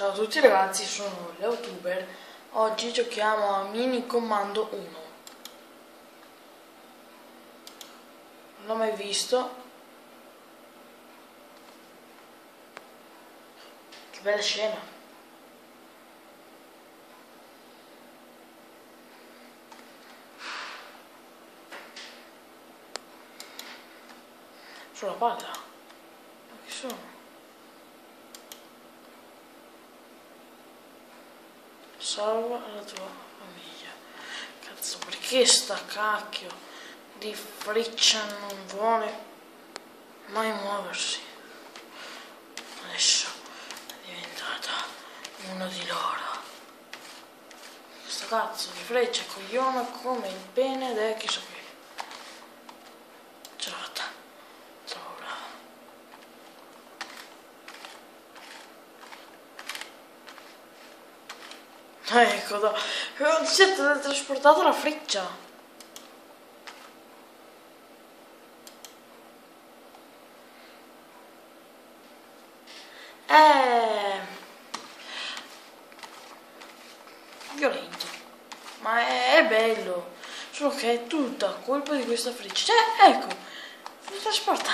Ciao a tutti ragazzi, sono Leotuber. Oggi giochiamo a Mini Commando 1. Non l'ho mai visto. Che bella scena. Sulla palla. Ma chi sono? Salva la tua famiglia. Cazzo, perché sta cacchio di freccia non vuole mai muoversi? Adesso è diventata uno di loro. Sto cazzo di freccia cogliona come il pene ed è chissà che. Ce l'ho fatta. Sono brava. Ecco, si è trasportata la freccia. È violento, ma è bello, solo che è tutta colpa di questa freccia. Ecco, si trasporta.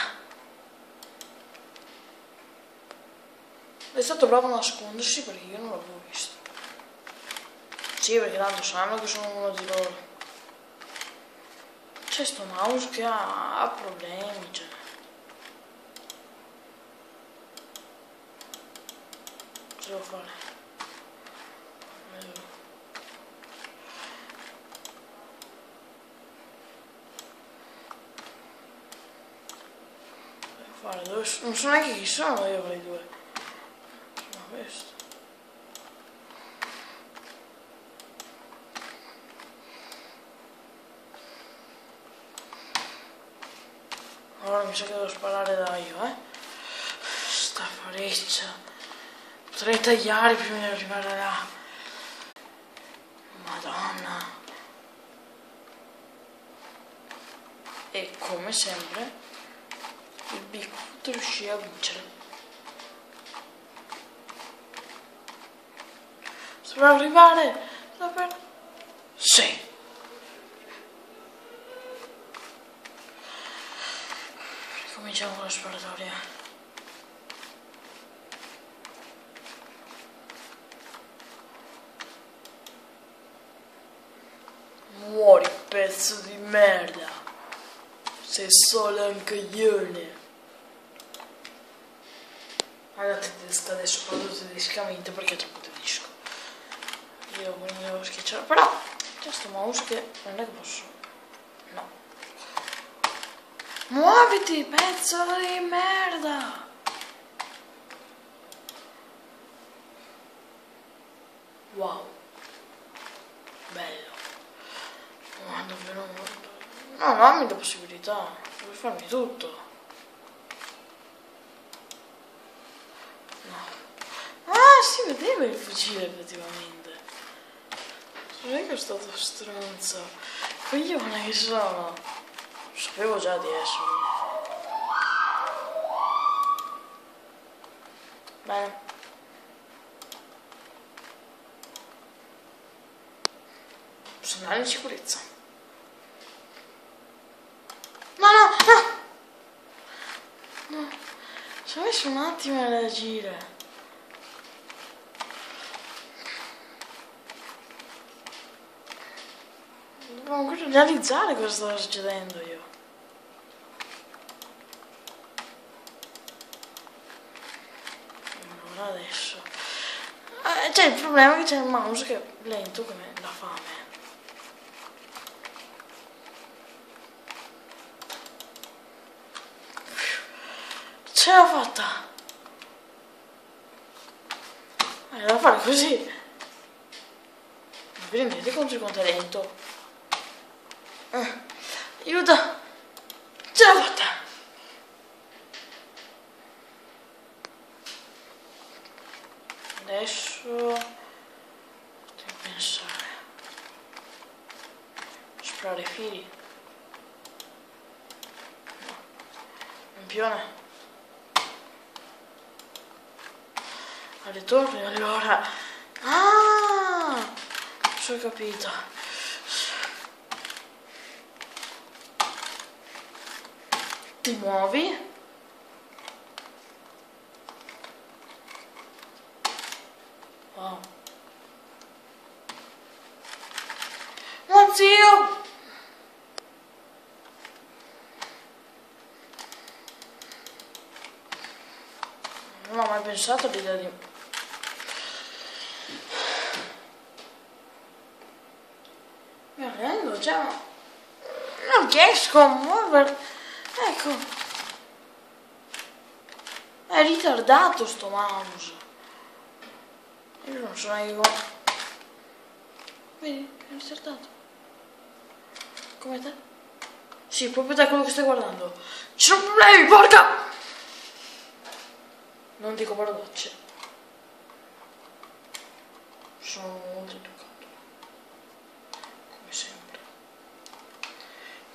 È stato bravo a nascondersi perché io non l'avevo visto. Sì, perché tanto sanno che sono uno di loro. C'è sto mouse che ha problemi, cioè. Cosa devo fare? Non so neanche chi sono io quei due. Sono questo. Ora mi sa che devo sparare da io, Sta freccia. Potrei tagliare prima di arrivare là. Madonna. E come sempre il Bigfoot riuscì a vincere. Sto per arrivare. Sì. Cominciamo con la sparatoria. Muori, pezzo di merda. Sei solo un coglione. Alla tedesca adesso parlo tedescamente perché è troppo tedesco. Io quindi devo schiacciare. Però c'è sto mouse che non è che posso. No. Muoviti, pezzo di merda! Wow. Bello. Ma davvero molto. No, non dammi la possibilità. Devi farmi tutto. No. Ah, si vedeva il fucile effettivamente. Non è che è stato stronzo. Coglione che sono. Lo sapevo già di esserlo. Bene. Posso andare in sicurezza. No. Ci ho messo un attimo a reagire. Devo ancora realizzare cosa stava succedendo io. Allora adesso. C'è il problema che c'è il mouse che è lento come la fame. Ce l'ho fatta! Devo fare così. Vi rendete conto di quanto è lento? Aiuto! Ce l'ho fatta! Adesso devo pensare. Sparare i fili. No. Un pione. alle torri, allora... Ah! Ho capito. Ti muovi? Wow. Ma zio! Non ho mai pensato all'idea di... Mi arrendo, cioè... Non riesco a muovere... Ecco. È ritardato sto mouse. Io non so neanche come... Vedi? È ritardato. Come te? Sì, proprio da quello che stai guardando. Ci sono problemi, porca! Non dico parolacce. Sono molto educato. Come sempre.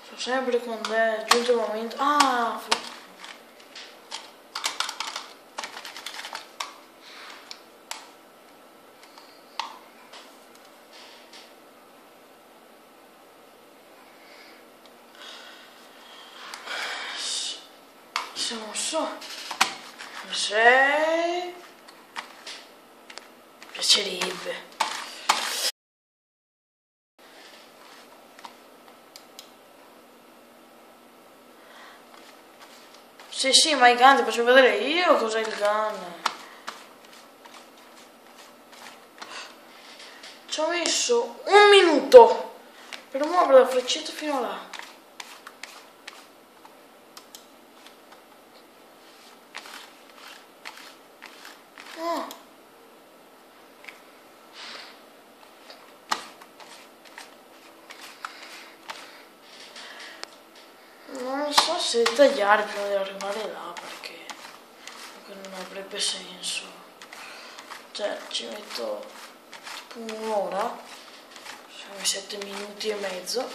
Sono sempre con te, è giunto il momento. Ah! Se non so. Se... Piacerebbe. Sì, ma i gun ti faccio vedere io cos'è il gun. Ci ho messo 1 minuto per muovere la freccetta fino là. Oh. Non so se tagliare prima di arrivare là perché non avrebbe senso. Cioè ci metto tipo un'ora, sono 7 minuti e mezzo.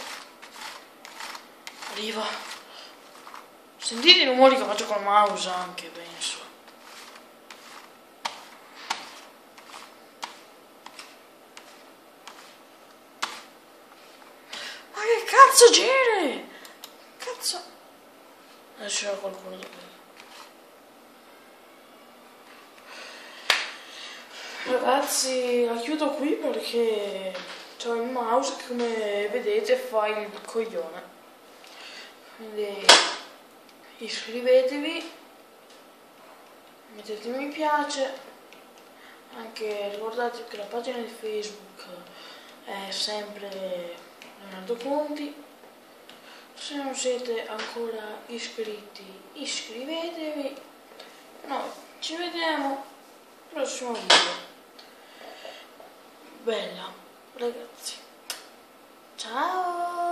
Arriva. Sentite i rumori che faccio col mouse anche, penso. Ma che cazzo giri? Cazzo. Adesso c'era qualcuno da qui. Ragazzi, la chiudo qui perché c'ho il mouse che come vedete fa il coglione. Quindi iscrivetevi, mettete mi piace, anche ricordatevi che la pagina di Facebook è sempre Leonardo Conti. Se non siete ancora iscritti, iscrivetevi. Noi ci vediamo al prossimo video. Bella, ragazzi. Ciao!